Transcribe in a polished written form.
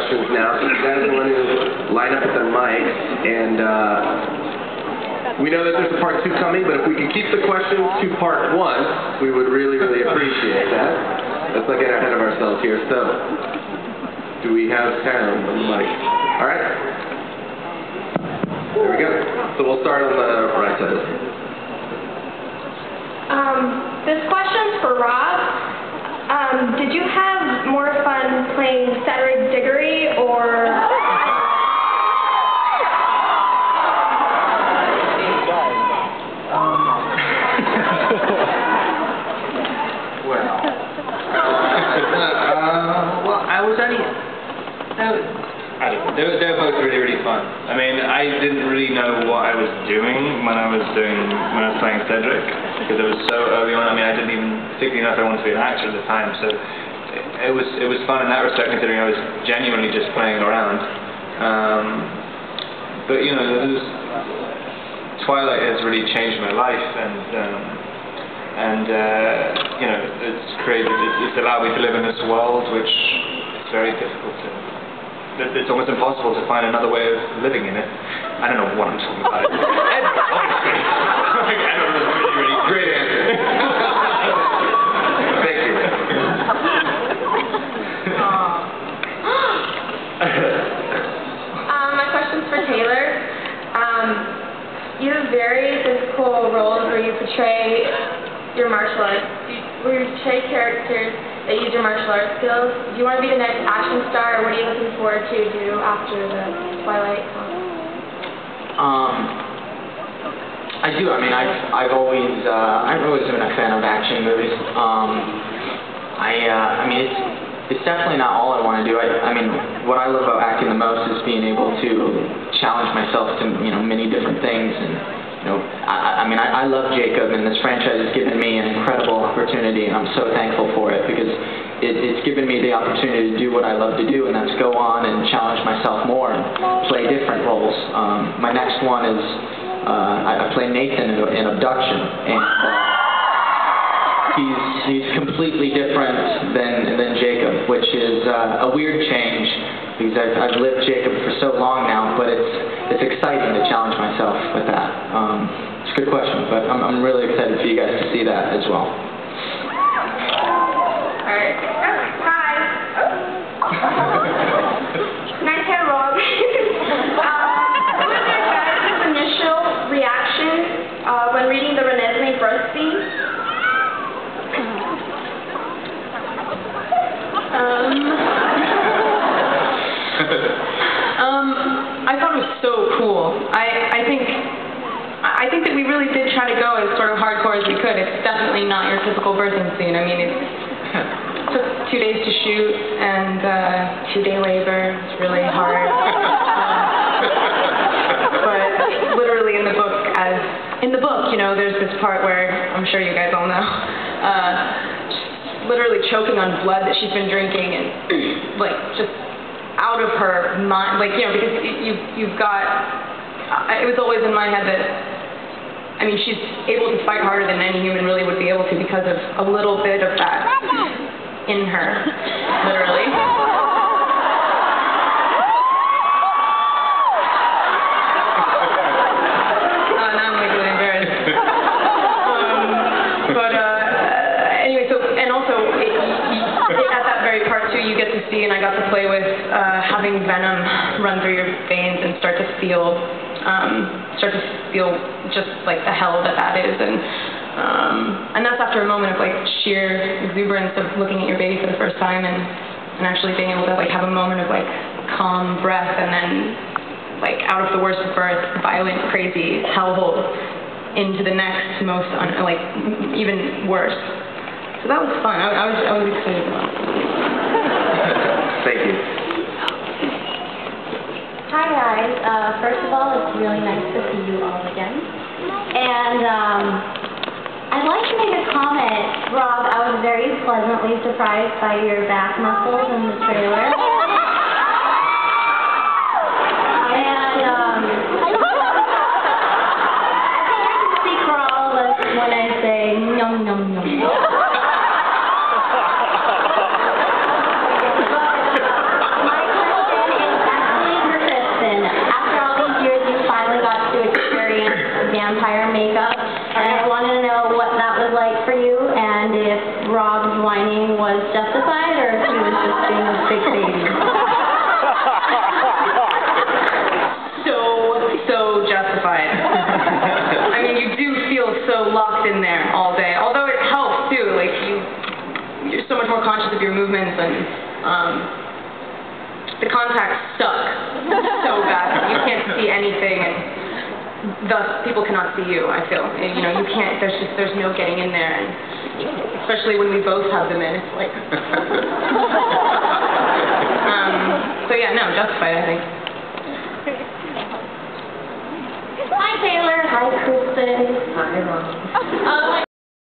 questions now, so you guys want to line up with their mics, and we know that there's a part 2 coming, but if we could keep the questions to part 1, we would really, really appreciate that. Let's not get ahead of ourselves here. So, do we have sound on the mic? All right. There we go. So we'll start on the right side. This question's for Rob. Did you have more fun playing Cedric Diggory or... Well, I was only... I don't know. They were both really, really fun. I mean, I didn't really know what I was doing when I was playing Cedric, because it was so early on. I mean, I didn't even particularly know if I wanted to be an actor at the time, so it was fun in that respect, considering I was genuinely just playing around. But you know, Twilight has really changed my life, and you know, it's allowed me to live in this world, which is very difficult to. It's almost impossible to find another way of living in it. I don't know what I'm talking about. Obviously. I don't know, really great answer. Thank you. My question's for Taylor. You have very physical roles where you portray your martial arts. Where you portray characters that use your martial arts skills. Do you want to be the next action star, or what are you looking forward to do after the Twilight I do. I mean, I've always been a fan of action movies. I mean, it's definitely not all I want to do. I mean, what I love about acting the most is being able to challenge myself to, you know, many different things. And you know, I mean, I love Jacob, and this franchise has given me an incredible opportunity, and I'm so thankful for it, because it's given me the opportunity to do what I love to do, and that's go on and challenge myself more and play different roles. My next one is I play Nathan in Abduction, and he's completely different than Jacob, which is a weird change, because I've lived Jacob for so long now, but it's exciting to challenge myself with that. It's a good question, but I'm really excited for you guys to see that as well. Alright. Hi. Nice hair, Rob. What was your guys' initial reaction when reading the Renesmee birth scene? I thought it was so cool. I think that we really did try to go as sort of hardcore as we could. It's definitely not your typical birthing scene. I mean, it took 2 days to shoot and 2-day labor. It's really hard. But literally in the book, you know, there's this part where I'm sure you guys all know. Literally choking on blood that she's been drinking, and like just out of her mind, like, you know, because you've got, it was always in my head that, I mean, she's able to fight harder than any human really would be able to, because of a little bit of that in her, literally. Now I'm like really embarrassed. Anyway, so, and also, at that very part too, you get to see, and I got to play with having venom run through your veins and start to feel just like the hell that is, and that's after a moment of like sheer exuberance of looking at your baby for the first time, and actually being able to like have a moment of like calm breath, and then like out of the worst birth, violent, crazy hellhole into the next most like even worse. So that was fun. I was excited about it. Thank you. Hi guys. First of all, it's really nice to see you all again. And I'd like to make a comment. Rob, I was very pleasantly surprised by your back muscles in the trailer. And I think I can speak for all of us when I say nom nom nom. My question you, and if Rob's whining was justified or if he was just being a big baby. So justified. I mean, you do feel so locked in there all day. Although it helps too, like you're so much more conscious of your movements, and the contacts suck so bad. You can't see anything, and thus people cannot see you. I feel, and, you know, you can't. There's no getting in there, and especially when we both have them in. It's like. So yeah, no, justified, I think. Hi, Taylor. Hi, Kristen. Hi, Mom.